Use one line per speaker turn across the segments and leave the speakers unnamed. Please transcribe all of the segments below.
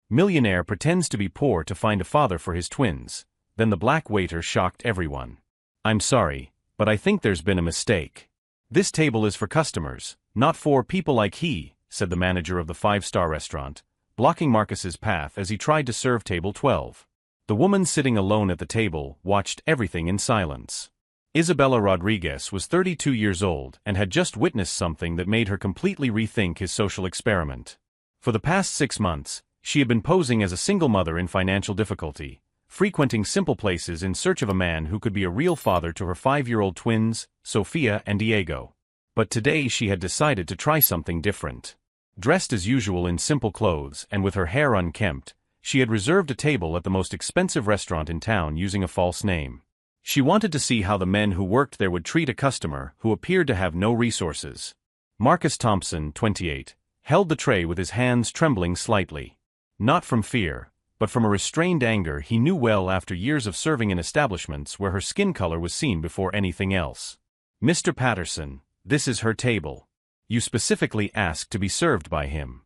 Millionaire pretends to be poor to find a father for his twins. Then the black waiter shocked everyone. I'm sorry, but I think there's been a mistake. This table is for customers, not for people like he, said the manager of the five-star restaurant, blocking Marcus's path as he tried to serve table 12. The woman sitting alone at the table watched everything in silence. Isabella Rodriguez was 32 years old and had just witnessed something that made her completely rethink his social experiment. For the past 6 months, she had been posing as a single mother in financial difficulty, frequenting simple places in search of a man who could be a real father to her 5-year-old twins, Sofia and Diego. But today she had decided to try something different. Dressed as usual in simple clothes and with her hair unkempt, she had reserved a table at the most expensive restaurant in town using a false name. She wanted to see how the men who worked there would treat a customer who appeared to have no resources. Marcus Thompson, 28, held the tray with his hands trembling slightly. Not from fear, but from a restrained anger he knew well after years of serving in establishments where her skin color was seen before anything else. Mr. Patterson, this is her table. You specifically asked to be served by him.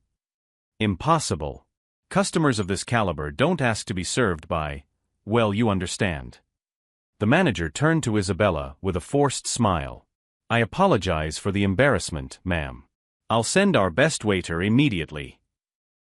Impossible. Customers of this caliber don't ask to be served by, well, you understand. The manager turned to Isabella with a forced smile. I apologize for the embarrassment, ma'am. I'll send our best waiter immediately.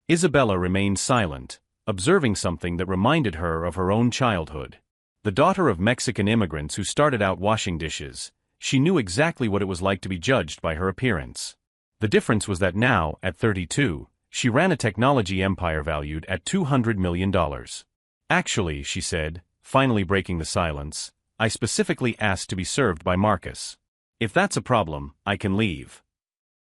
Isabella remained silent, observing something that reminded her of her own childhood. The daughter of Mexican immigrants who started out washing dishes, she knew exactly what it was like to be judged by her appearance. The difference was that now, at 32, she ran a technology empire valued at $200 million. Actually, she said, finally breaking the silence, I specifically asked to be served by Marcus. If that's a problem, I can leave.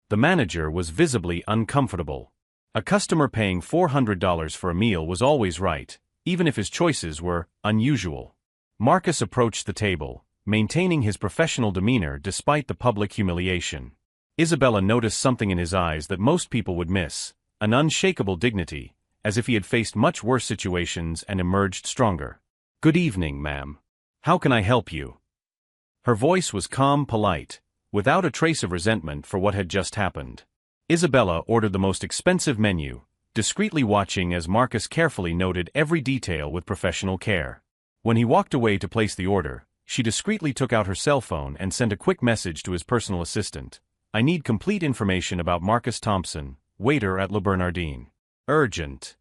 The manager was visibly uncomfortable. A customer paying $400 for a meal was always right, even if his choices were unusual. Marcus approached the table, maintaining his professional demeanor despite the public humiliation. Isabella noticed something in his eyes that most people would miss, an unshakable dignity, as if he had faced much worse situations and emerged stronger. Good evening, ma'am. How can I help you? Her voice was calm, polite, without a trace of resentment for what had just happened. Isabella ordered the most expensive menu, discreetly watching as Marcus carefully noted every detail with professional care. When he walked away to place the order, she discreetly took out her cell phone and sent a quick message to his personal assistant. I need complete information about Marcus Thompson, waiter at Le Bernardin. Urgent.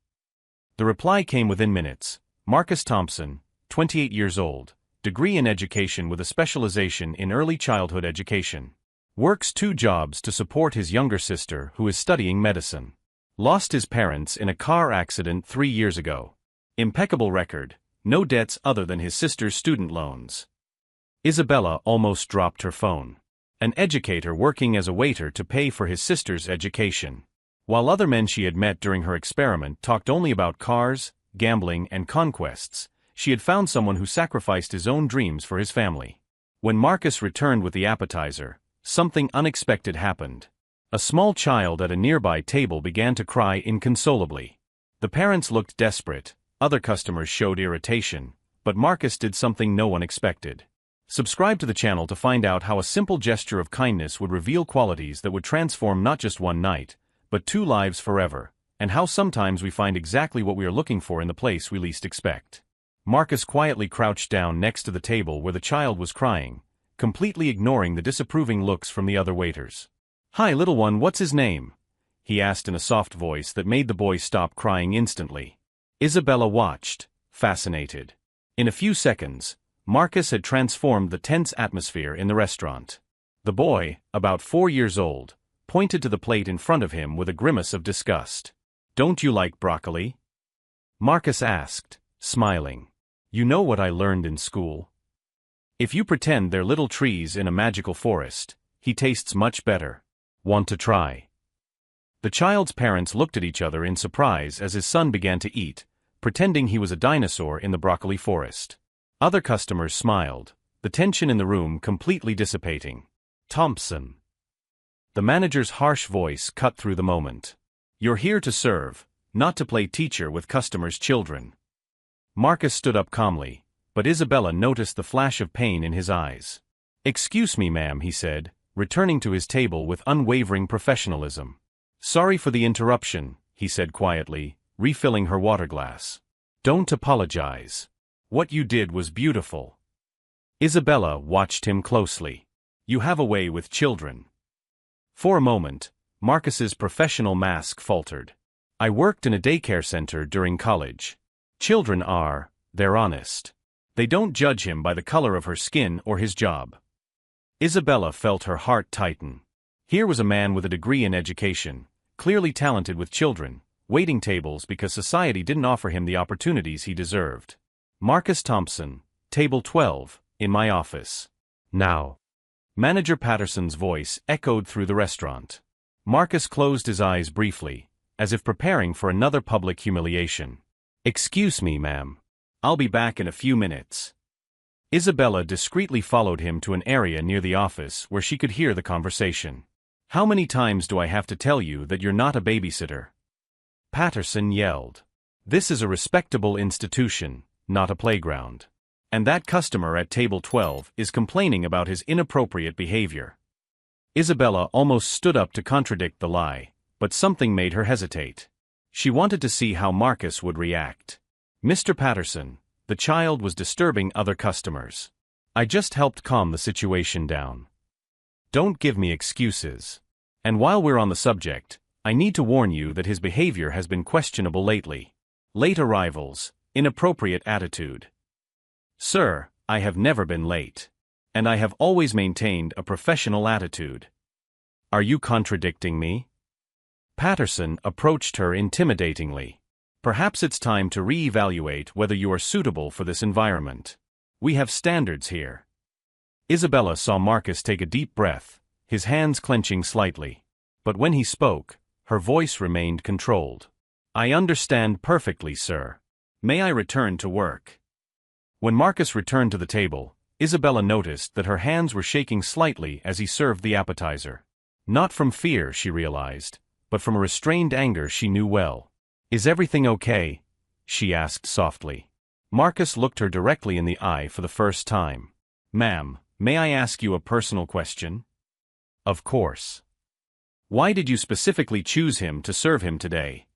The reply came within minutes. Marcus Thompson, 28 years old, degree in education with a specialization in early childhood education. Works 2 jobs to support his younger sister who is studying medicine. Lost his parents in a car accident 3 years ago. Impeccable record, no debts other than his sister's student loans. Isabella almost dropped her phone. An educator working as a waiter to pay for his sister's education. While other men she had met during her experiment talked only about cars, gambling, and conquests, she had found someone who sacrificed his own dreams for his family. When Marcus returned with the appetizer, something unexpected happened. A small child at a nearby table began to cry inconsolably. The parents looked desperate, other customers showed irritation, but Marcus did something no one expected. Subscribe to the channel to find out how a simple gesture of kindness would reveal qualities that would transform not just one night, but 2 lives forever, and how sometimes we find exactly what we are looking for in the place we least expect. Marcus quietly crouched down next to the table where the child was crying, completely ignoring the disapproving looks from the other waiters. Hi little one, what's his name? He asked in a soft voice that made the boy stop crying instantly. Isabella watched, fascinated. In a few seconds, Marcus had transformed the tense atmosphere in the restaurant. The boy, about 4 years old, pointed to the plate in front of him with a grimace of disgust. Don't you like broccoli? Marcus asked, smiling. You know what I learned in school? If you pretend they're little trees in a magical forest, he tastes much better. Want to try? The child's parents looked at each other in surprise as his son began to eat, pretending he was a dinosaur in the broccoli forest. Other customers smiled, the tension in the room completely dissipating. Thompson. The manager's harsh voice cut through the moment. You're here to serve, not to play teacher with customers' children. Marcus stood up calmly, but Isabella noticed the flash of pain in his eyes. Excuse me, ma'am, he said, returning to his table with unwavering professionalism. Sorry for the interruption, he said quietly, refilling her water glass. Don't apologize. What you did was beautiful. Isabella watched him closely. You have a way with children. For a moment, Marcus's professional mask faltered. I worked in a daycare center during college. Children they're honest. They don't judge him by the color of her skin or his job. Isabella felt her heart tighten. Here was a man with a degree in education, clearly talented with children, waiting tables because society didn't offer him the opportunities he deserved. Marcus Thompson, table 12, in my office. Now. Manager Patterson's voice echoed through the restaurant. Marcus closed his eyes briefly, as if preparing for another public humiliation. Excuse me, ma'am. I'll be back in a few minutes. Isabella discreetly followed him to an area near the office where she could hear the conversation. How many times do I have to tell you that you're not a babysitter? Patterson yelled. This is a respectable institution, not a playground. And that customer at table 12 is complaining about his inappropriate behavior. Isabella almost stood up to contradict the lie, but something made her hesitate. She wanted to see how Marcus would react. Mr. Patterson, the child was disturbing other customers. I just helped calm the situation down. Don't give me excuses. And while we're on the subject, I need to warn you that his behavior has been questionable lately. Late arrivals, inappropriate attitude. Sir, I have never been late. And I have always maintained a professional attitude. Are you contradicting me? Patterson approached her intimidatingly. Perhaps it's time to re-evaluate whether you are suitable for this environment. We have standards here. Isabella saw Marcus take a deep breath, his hands clenching slightly. But when he spoke, her voice remained controlled. I understand perfectly, sir. May I return to work? When Marcus returned to the table, Isabella noticed that her hands were shaking slightly as he served the appetizer. Not from fear, she realized, but from a restrained anger she knew well. Is everything okay? She asked softly. Marcus looked her directly in the eye for the first time. Ma'am, may I ask you a personal question? Of course. Why did you specifically choose him to serve him today?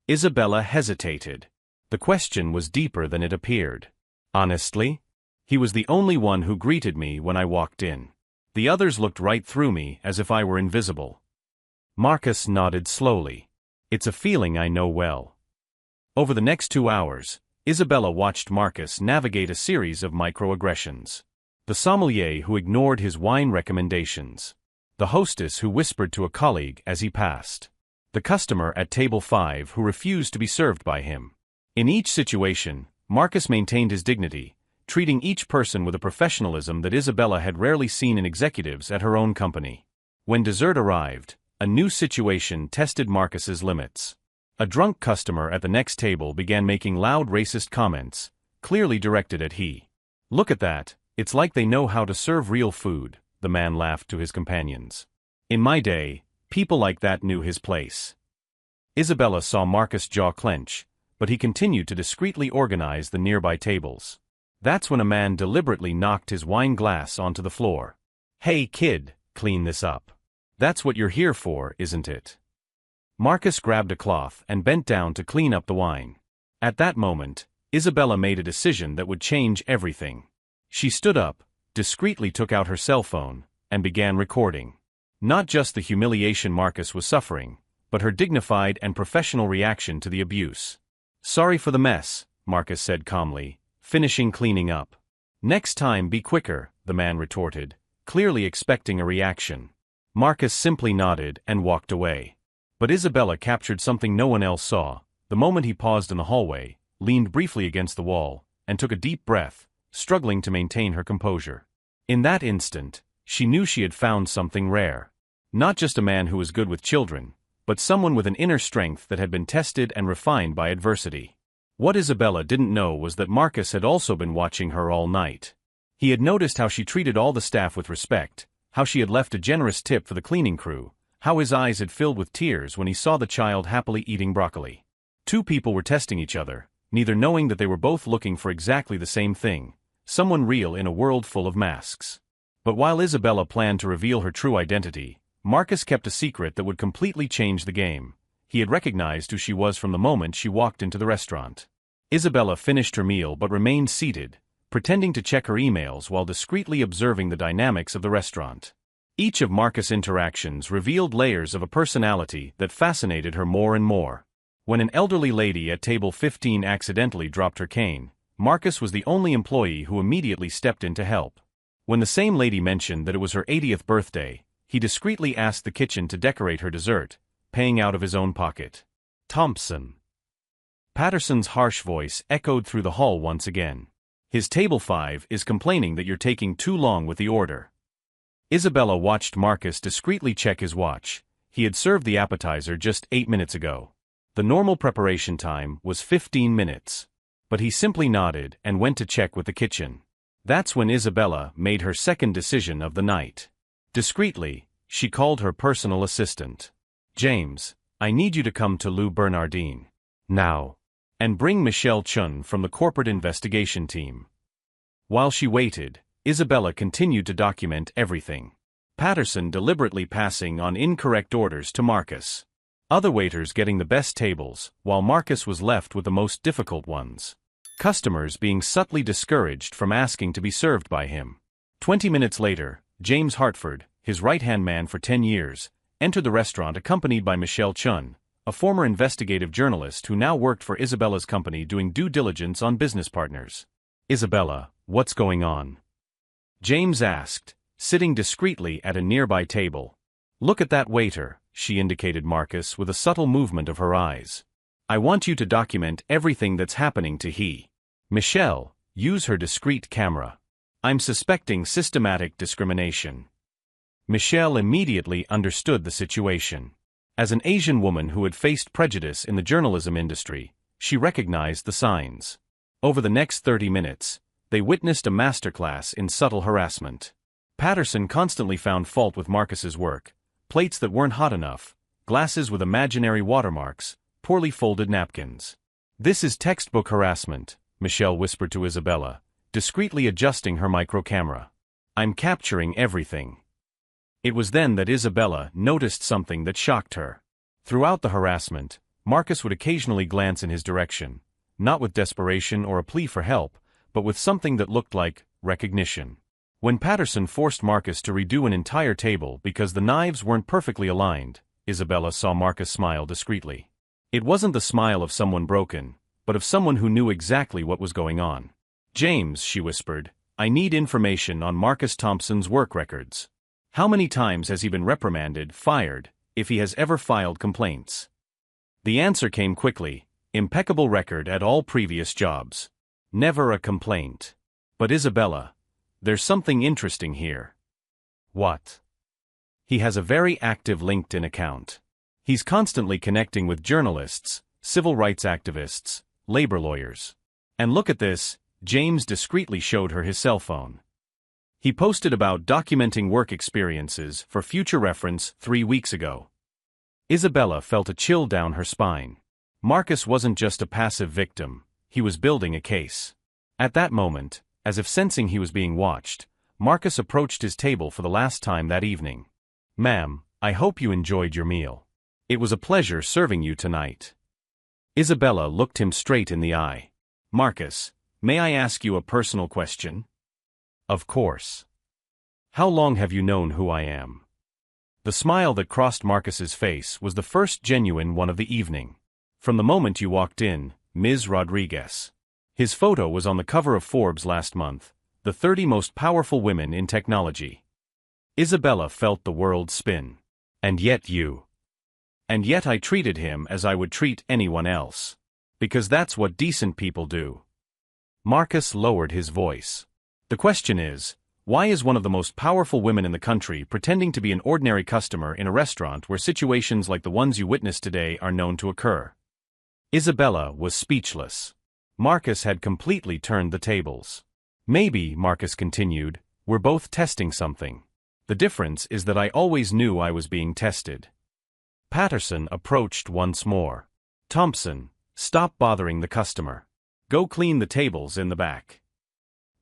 Isabella hesitated. The question was deeper than it appeared. Honestly? He was the only one who greeted me when I walked in. The others looked right through me as if I were invisible. Marcus nodded slowly. It's a feeling I know well. Over the next 2 hours, Isabella watched Marcus navigate a series of microaggressions. The sommelier who ignored his wine recommendations. The hostess who whispered to a colleague as he passed. The customer at table 5 who refused to be served by him. In each situation, Marcus maintained his dignity, treating each person with a professionalism that Isabella had rarely seen in executives at her own company. When dessert arrived, a new situation tested Marcus's limits. A drunk customer at the next table began making loud racist comments, clearly directed at he. Look at that, it's like they know how to serve real food, the man laughed to his companions. In my day, people like that knew his place. Isabella saw Marcus' jaw clench, but he continued to discreetly organize the nearby tables. That's when a man deliberately knocked his wine glass onto the floor. Hey kid, clean this up. That's what you're here for, isn't it? Marcus grabbed a cloth and bent down to clean up the wine. At that moment, Isabella made a decision that would change everything. She stood up, discreetly took out her cell phone, and began recording. Not just the humiliation Marcus was suffering, but her dignified and professional reaction to the abuse. Sorry for the mess, Marcus said calmly, finishing cleaning up. Next time be quicker, the man retorted, clearly expecting a reaction. Marcus simply nodded and walked away. But Isabella captured something no one else saw, the moment he paused in the hallway, leaned briefly against the wall, and took a deep breath, struggling to maintain her composure. In that instant, she knew she had found something rare. Not just a man who was good with children, but someone with an inner strength that had been tested and refined by adversity. What Isabella didn't know was that Marcus had also been watching her all night. He had noticed how she treated all the staff with respect, how she had left a generous tip for the cleaning crew, how his eyes had filled with tears when he saw the child happily eating broccoli. Two people were testing each other, neither knowing that they were both looking for exactly the same thing, someone real in a world full of masks. But while Isabella planned to reveal her true identity, Marcus kept a secret that would completely change the game. He had recognized who she was from the moment she walked into the restaurant. Isabella finished her meal but remained seated, pretending to check her emails while discreetly observing the dynamics of the restaurant. Each of Marcus' interactions revealed layers of a personality that fascinated her more and more. When an elderly lady at table 15 accidentally dropped her cane, Marcus was the only employee who immediately stepped in to help. When the same lady mentioned that it was her 80th birthday, he discreetly asked the kitchen to decorate her dessert, paying out of his own pocket. Thompson. Patterson's harsh voice echoed through the hall once again. His table 5 is complaining that you're taking too long with the order. Isabella watched Marcus discreetly check his watch. He had served the appetizer just 8 minutes ago. The normal preparation time was 15 minutes. But he simply nodded and went to check with the kitchen. That's when Isabella made her second decision of the night. Discreetly, she called her personal assistant. James, I need you to come to Lou Bernardine. Now. And bring Michelle Chun from the corporate investigation team. While she waited, Isabella continued to document everything. Patterson deliberately passing on incorrect orders to Marcus. Other waiters getting the best tables, while Marcus was left with the most difficult ones. Customers being subtly discouraged from asking to be served by him. 20 minutes later, James Hartford, his right-hand man for 10 years, entered the restaurant accompanied by Michelle Chun, a former investigative journalist who now worked for Isabella's company doing due diligence on business partners. Isabella, what's going on? James asked, sitting discreetly at a nearby table. Look at that waiter, she indicated Marcus with a subtle movement of her eyes. I want you to document everything that's happening to he. Michelle, use her discreet camera. I'm suspecting systematic discrimination. Michelle immediately understood the situation. As an Asian woman who had faced prejudice in the journalism industry, she recognized the signs. Over the next 30 minutes, they witnessed a masterclass in subtle harassment. Patterson constantly found fault with Marcus's work. Plates that weren't hot enough, glasses with imaginary watermarks, poorly folded napkins. This is textbook harassment, Michelle whispered to Isabella, discreetly adjusting her micro camera. I'm capturing everything. It was then that Isabella noticed something that shocked her. Throughout the harassment, Marcus would occasionally glance in his direction, not with desperation or a plea for help, but with something that looked like recognition. When Patterson forced Marcus to redo an entire table because the knives weren't perfectly aligned, Isabella saw Marcus smile discreetly. It wasn't the smile of someone broken, but of someone who knew exactly what was going on. James, she whispered, I need information on Marcus Thompson's work records. How many times has he been reprimanded, fired, if he has ever filed complaints? The answer came quickly, impeccable record at all previous jobs. Never a complaint. But Isabella, there's something interesting here. What? He has a very active LinkedIn account. He's constantly connecting with journalists, civil rights activists, labor lawyers. And look at this, James discreetly showed her his cell phone. He posted about documenting work experiences for future reference 3 weeks ago. Isabella felt a chill down her spine. Marcus wasn't just a passive victim, he was building a case. At that moment, as if sensing he was being watched, Marcus approached his table for the last time that evening. Ma'am, I hope you enjoyed your meal. It was a pleasure serving you tonight. Isabella looked him straight in the eye. Marcus, may I ask you a personal question? Of course. How long have you known who I am? The smile that crossed Marcus's face was the first genuine one of the evening. From the moment you walked in, Ms. Rodriguez. His photo was on the cover of Forbes last month, the 30 most powerful women in technology. Isabella felt the world spin. And yet you. And yet I treated him as I would treat anyone else. Because that's what decent people do. Marcus lowered his voice. The question is, why is one of the most powerful women in the country pretending to be an ordinary customer in a restaurant where situations like the ones you witnessed today are known to occur? Isabella was speechless. Marcus had completely turned the tables. Maybe, Marcus continued, we're both testing something. The difference is that I always knew I was being tested. Patterson approached once more. Thompson, stop bothering the customer. Go clean the tables in the back.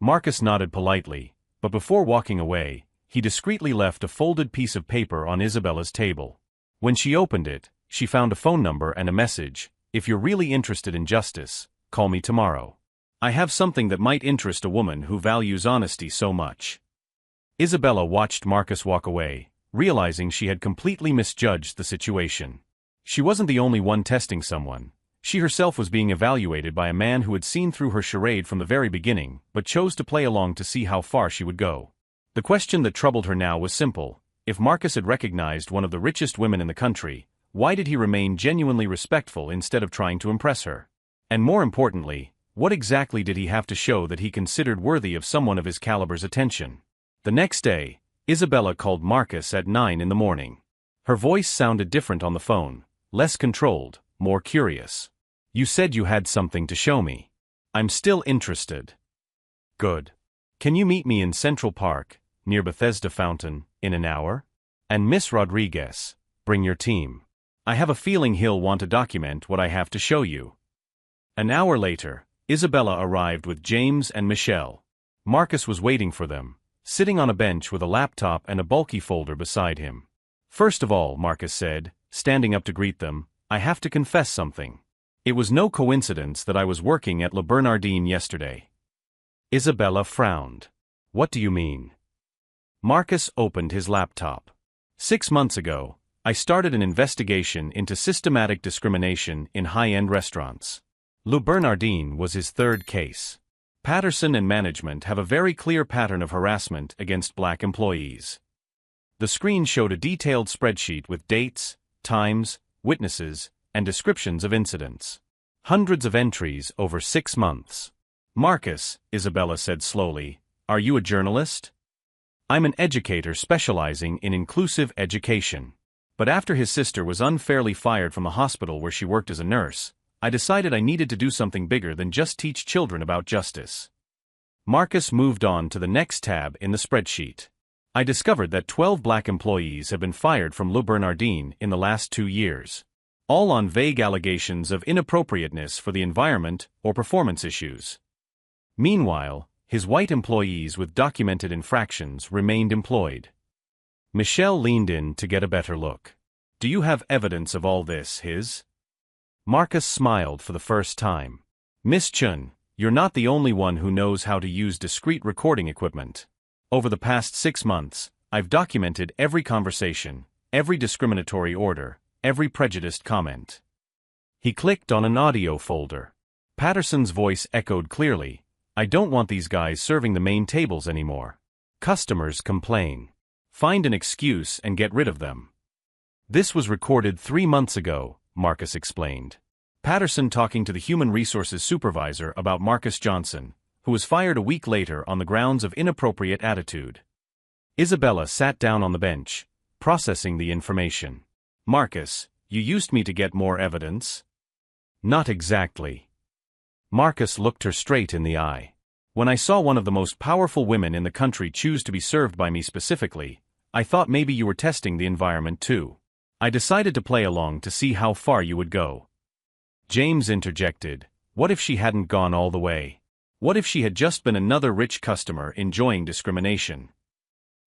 Marcus nodded politely, but before walking away, he discreetly left a folded piece of paper on Isabella's table. When she opened it, she found a phone number and a message: "If you're really interested in justice, call me tomorrow. I have something that might interest a woman who values honesty so much." Isabella watched Marcus walk away, realizing she had completely misjudged the situation. She wasn't the only one testing someone. She herself was being evaluated by a man who had seen through her charade from the very beginning, but chose to play along to see how far she would go. The question that troubled her now was simple: if Marcus had recognized one of the richest women in the country, why did he remain genuinely respectful instead of trying to impress her? And more importantly, what exactly did he have to show that he considered worthy of someone of his caliber's attention? The next day, Isabella called Marcus at 9 in the morning. Her voice sounded different on the phone, less controlled, more curious. "You said you had something to show me. I'm still interested." "Good. Can you meet me in Central Park, near Bethesda Fountain, in an hour? And Miss Rodriguez, bring your team. I have a feeling he'll want to document what I have to show you." An hour later, Isabella arrived with James and Michelle. Marcus was waiting for them, sitting on a bench with a laptop and a bulky folder beside him. "First of all," Marcus said, standing up to greet them, "I have to confess something. It was no coincidence that I was working at Le Bernardin yesterday." Isabella frowned. "What do you mean?" Marcus opened his laptop. 6 months ago, I started an investigation into systematic discrimination in high-end restaurants. Le Bernardin was his third case. Patterson and management have a very clear pattern of harassment against black employees. The screen showed a detailed spreadsheet with dates, times, witnesses, and descriptions of incidents. Hundreds of entries over 6 months. "Marcus," Isabella said slowly, "are you a journalist?" "I'm an educator specializing in inclusive education. But after his sister was unfairly fired from the hospital where she worked as a nurse, I decided I needed to do something bigger than just teach children about justice." Marcus moved on to the next tab in the spreadsheet. "I discovered that 12 black employees have been fired from Le Bernardin in the last 2 years. All on vague allegations of inappropriateness for the environment or performance issues. Meanwhile, his white employees with documented infractions remained employed." Michelle leaned in to get a better look. "Do you have evidence of all this, Marcus smiled for the first time. "Miss Chun, you're not the only one who knows how to use discrete recording equipment. Over the past 6 months, I've documented every conversation, every discriminatory order, every prejudiced comment." He clicked on an audio folder. Patterson's voice echoed clearly, "I don't want these guys serving the main tables anymore. Customers complain. Find an excuse and get rid of them." "This was recorded 3 months ago," Marcus explained. Patterson talking to the human resources supervisor about Marcus Johnson, who was fired a week later on the grounds of inappropriate attitude. Isabella sat down on the bench, processing the information. "Marcus, you used me to get more evidence?" "Not exactly." Marcus looked her straight in the eye. "When I saw one of the most powerful women in the country choose to be served by me specifically, I thought maybe you were testing the environment too. I decided to play along to see how far you would go." James interjected, "What if she hadn't gone all the way? What if she had just been another rich customer enjoying discrimination?"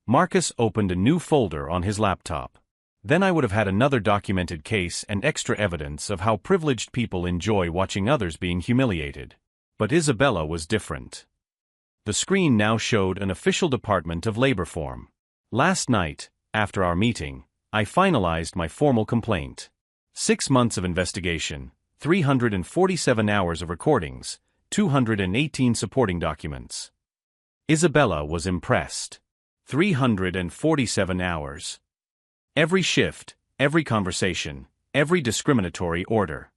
Marcus opened a new folder on his laptop. "Then I would have had another documented case and extra evidence of how privileged people enjoy watching others being humiliated." But Isabella was different. The screen now showed an official Department of Labor form. "Last night, after our meeting, I finalized my formal complaint. 6 months of investigation, 347 hours of recordings, 218 supporting documents." Isabella was impressed. 347 hours. Every shift, every conversation, every discriminatory order.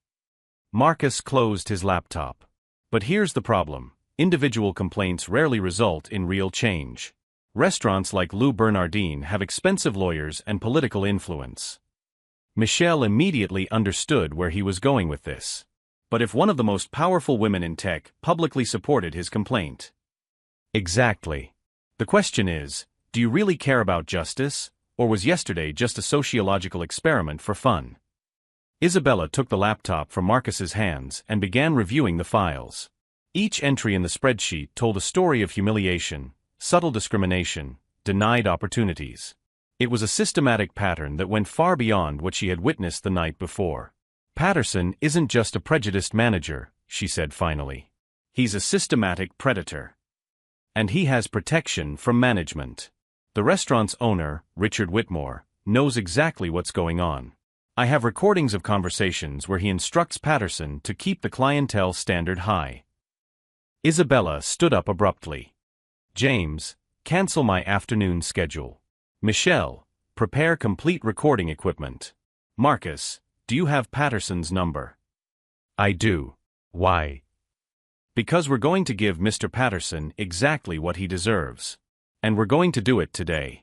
Marcus closed his laptop. But here's the problem: individual complaints rarely result in real change. Restaurants like Le Bernardin have expensive lawyers and political influence. Michelle immediately understood where he was going with this. But if one of the most powerful women in tech publicly supported his complaint? Exactly. The question is, do you really care about justice, or was yesterday just a sociological experiment for fun? Isabella took the laptop from Marcus's hands and began reviewing the files. Each entry in the spreadsheet told a story of humiliation, subtle discrimination, denied opportunities. It was a systematic pattern that went far beyond what she had witnessed the night before. Patterson isn't just a prejudiced manager, she said finally. He's a systematic predator. And he has protection from management. The restaurant's owner, Richard Whitmore, knows exactly what's going on. I have recordings of conversations where he instructs Patterson to keep the clientele standard high. Isabella stood up abruptly. James, cancel my afternoon schedule. Michelle, prepare complete recording equipment. Marcus, do you have Patterson's number? I do. Why? Because we're going to give Mr. Patterson exactly what he deserves. And we're going to do it today.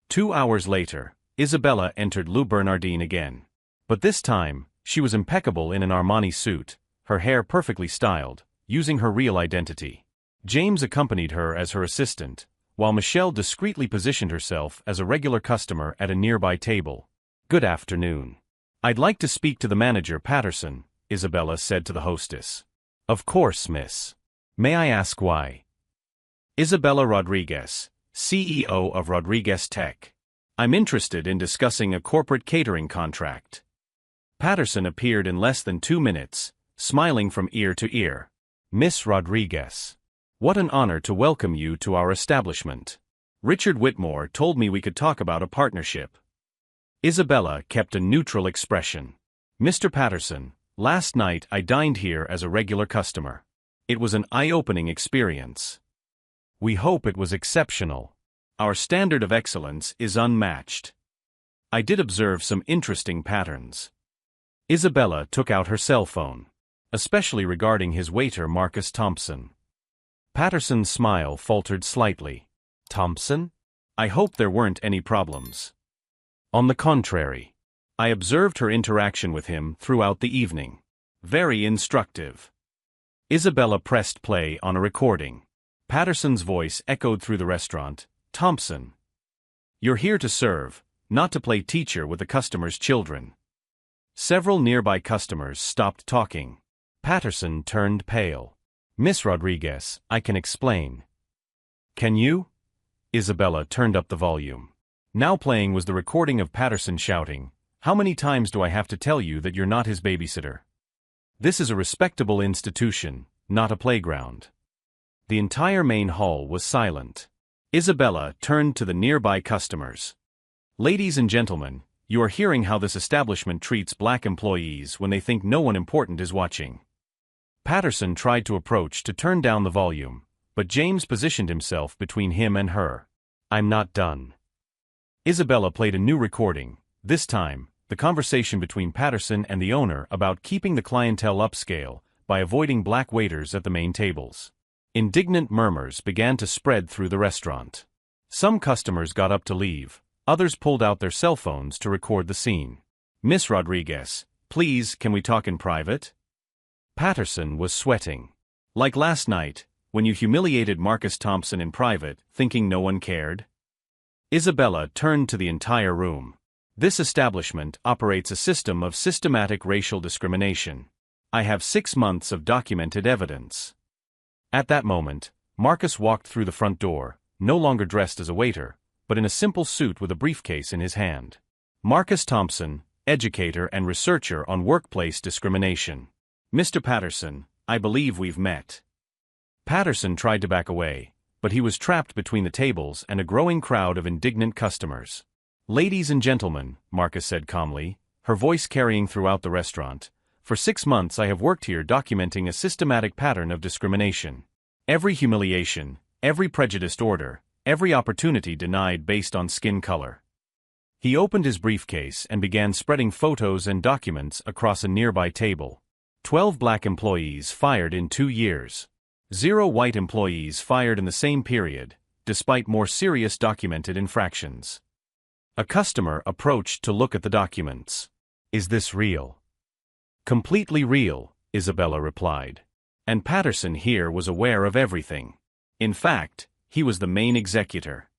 2 hours later, Isabella entered Lou Bernardine again. But this time, she was impeccable in an Armani suit, her hair perfectly styled, using her real identity. James accompanied her as her assistant, while Michelle discreetly positioned herself as a regular customer at a nearby table. Good afternoon. I'd like to speak to the manager, Patterson, Isabella said to the hostess. Of course, miss. May I ask why? Isabella Rodriguez, CEO of Rodriguez Tech. I'm interested in discussing a corporate catering contract. Patterson appeared in less than 2 minutes, smiling from ear to ear. Miss Rodriguez. What an honor to welcome you to our establishment. Richard Whitmore told me we could talk about a partnership. Isabella kept a neutral expression. Mr. Patterson, last night I dined here as a regular customer. It was an eye-opening experience. We hope it was exceptional. Our standard of excellence is unmatched. I did observe some interesting patterns. Isabella took out her cell phone, especially regarding his waiter Marcus Thompson. Patterson's smile faltered slightly. Thompson? I hope there weren't any problems. On the contrary. I observed her interaction with him throughout the evening. Very instructive. Isabella pressed play on a recording. Patterson's voice echoed through the restaurant. Thompson. You're here to serve, not to play teacher with the customer's children. Several nearby customers stopped talking. Patterson turned pale. Miss Rodriguez, I can explain. Can you? Isabella turned up the volume. Now playing was the recording of Patterson shouting, How many times do I have to tell you that you're not his babysitter? This is a respectable institution, not a playground. The entire main hall was silent. Isabella turned to the nearby customers. Ladies and gentlemen, you are hearing how this establishment treats black employees when they think no one important is watching. Patterson tried to approach to turn down the volume, but James positioned himself between him and her. I'm not done. Isabella played a new recording, this time, the conversation between Patterson and the owner about keeping the clientele upscale by avoiding black waiters at the main tables. Indignant murmurs began to spread through the restaurant. Some customers got up to leave, others pulled out their cell phones to record the scene. Miss Rodriguez, please, can we talk in private? Patterson was sweating. Like last night, when you humiliated Marcus Thompson in private, thinking no one cared? Isabella turned to the entire room. This establishment operates a system of systematic racial discrimination. I have 6 months of documented evidence. At that moment, Marcus walked through the front door, no longer dressed as a waiter, but in a simple suit with a briefcase in his hand. Marcus Thompson, educator and researcher on workplace discrimination. Mr. Patterson, I believe we've met. Patterson tried to back away, but he was trapped between the tables and a growing crowd of indignant customers. Ladies and gentlemen, Marcus said calmly, her voice carrying throughout the restaurant, for 6 months I have worked here documenting a systematic pattern of discrimination. Every humiliation, every prejudiced order, every opportunity denied based on skin color. He opened his briefcase and began spreading photos and documents across a nearby table. 12 black employees fired in 2 years. 0 white employees fired in the same period, despite more serious documented infractions. A customer approached to look at the documents. Is this real? Completely real, Isabella replied. And Patterson here was aware of everything. In fact, he was the main executor.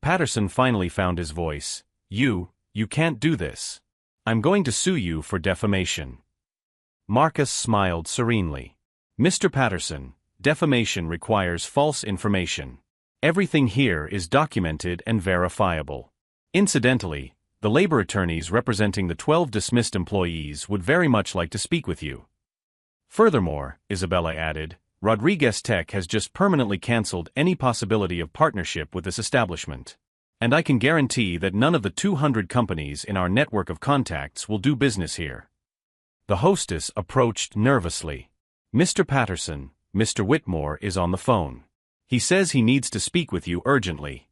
Patterson finally found his voice. You can't do this. I'm going to sue you for defamation. Marcus smiled serenely. Mr. Patterson, defamation requires false information. Everything here is documented and verifiable. Incidentally, the labor attorneys representing the 12 dismissed employees would very much like to speak with you. Furthermore, Isabella added, Rodriguez Tech has just permanently canceled any possibility of partnership with this establishment. And I can guarantee that none of the 200 companies in our network of contacts will do business here. The hostess approached nervously. Mr. Patterson, Mr. Whitmore is on the phone. He says he needs to speak with you urgently.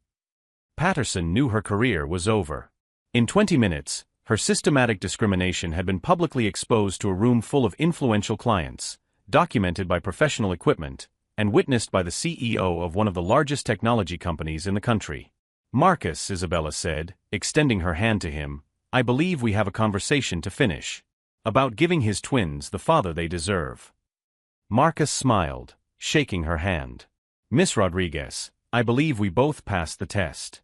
Patterson knew her career was over. In 20 minutes, her systematic discrimination had been publicly exposed to a room full of influential clients, documented by professional equipment, and witnessed by the CEO of one of the largest technology companies in the country. Marcus, Isabella said, extending her hand to him, I believe we have a conversation to finish. About giving his twins the father they deserve. Marcus smiled, shaking her hand. Miss Rodriguez, I believe we both passed the test.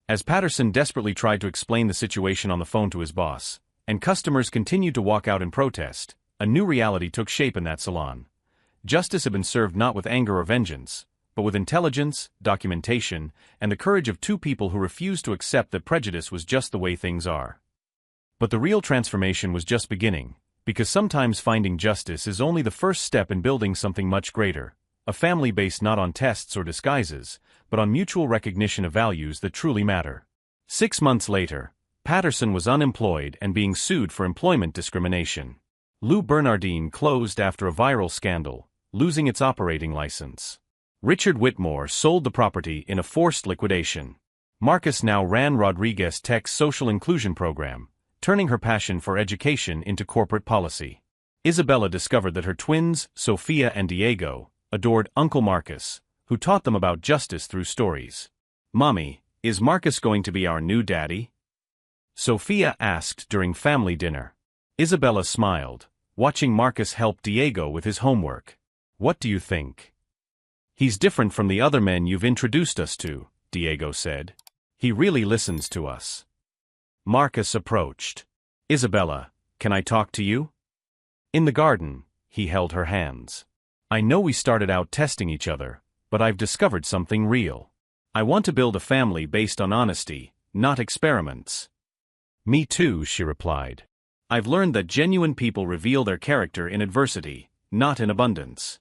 As Patterson desperately tried to explain the situation on the phone to his boss, and customers continued to walk out in protest, a new reality took shape in that salon. Justice had been served not with anger or vengeance, but with intelligence, documentation, and the courage of two people who refused to accept that prejudice was just the way things are. But the real transformation was just beginning, because sometimes finding justice is only the first step in building something much greater, a family based not on tests or disguises, but on mutual recognition of values that truly matter. 6 months later, Patterson was unemployed and being sued for employment discrimination. Lou Bernardine closed after a viral scandal, losing its operating license. Richard Whitmore sold the property in a forced liquidation. Marcus now ran Rodriguez Tech's social inclusion program, turning her passion for education into corporate policy. Isabella discovered that her twins, Sophia and Diego, adored Uncle Marcus, who taught them about justice through stories. Mommy, is Marcus going to be our new daddy? Sophia asked during family dinner. Isabella smiled, watching Marcus help Diego with his homework. What do you think? He's different from the other men you've introduced us to, Diego said. He really listens to us. Marcus approached. Isabella, can I talk to you? In the garden, he held her hands. I know we started out testing each other, but I've discovered something real. I want to build a family based on honesty, not experiments. Me too, she replied. I've learned that genuine people reveal their character in adversity, not in abundance.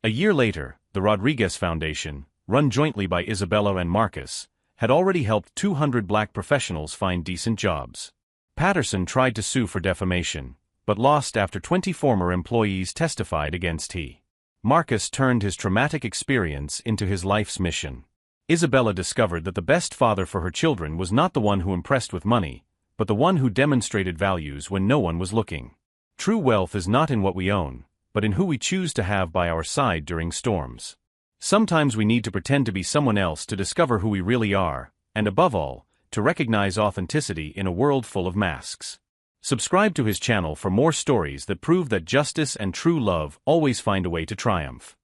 A year later, the Rodriguez Foundation, run jointly by Isabella and Marcus, had already helped 200 black professionals find decent jobs. Patterson tried to sue for defamation, but lost after 20 former employees testified against he. Marcus turned his traumatic experience into his life's mission. Isabella discovered that the best father for her children was not the one who impressed with money, but the one who demonstrated values when no one was looking. True wealth is not in what we own, but in who we choose to have by our side during storms. Sometimes we need to pretend to be someone else to discover who we really are, and above all, to recognize authenticity in a world full of masks. Subscribe to his channel for more stories that prove that justice and true love always find a way to triumph.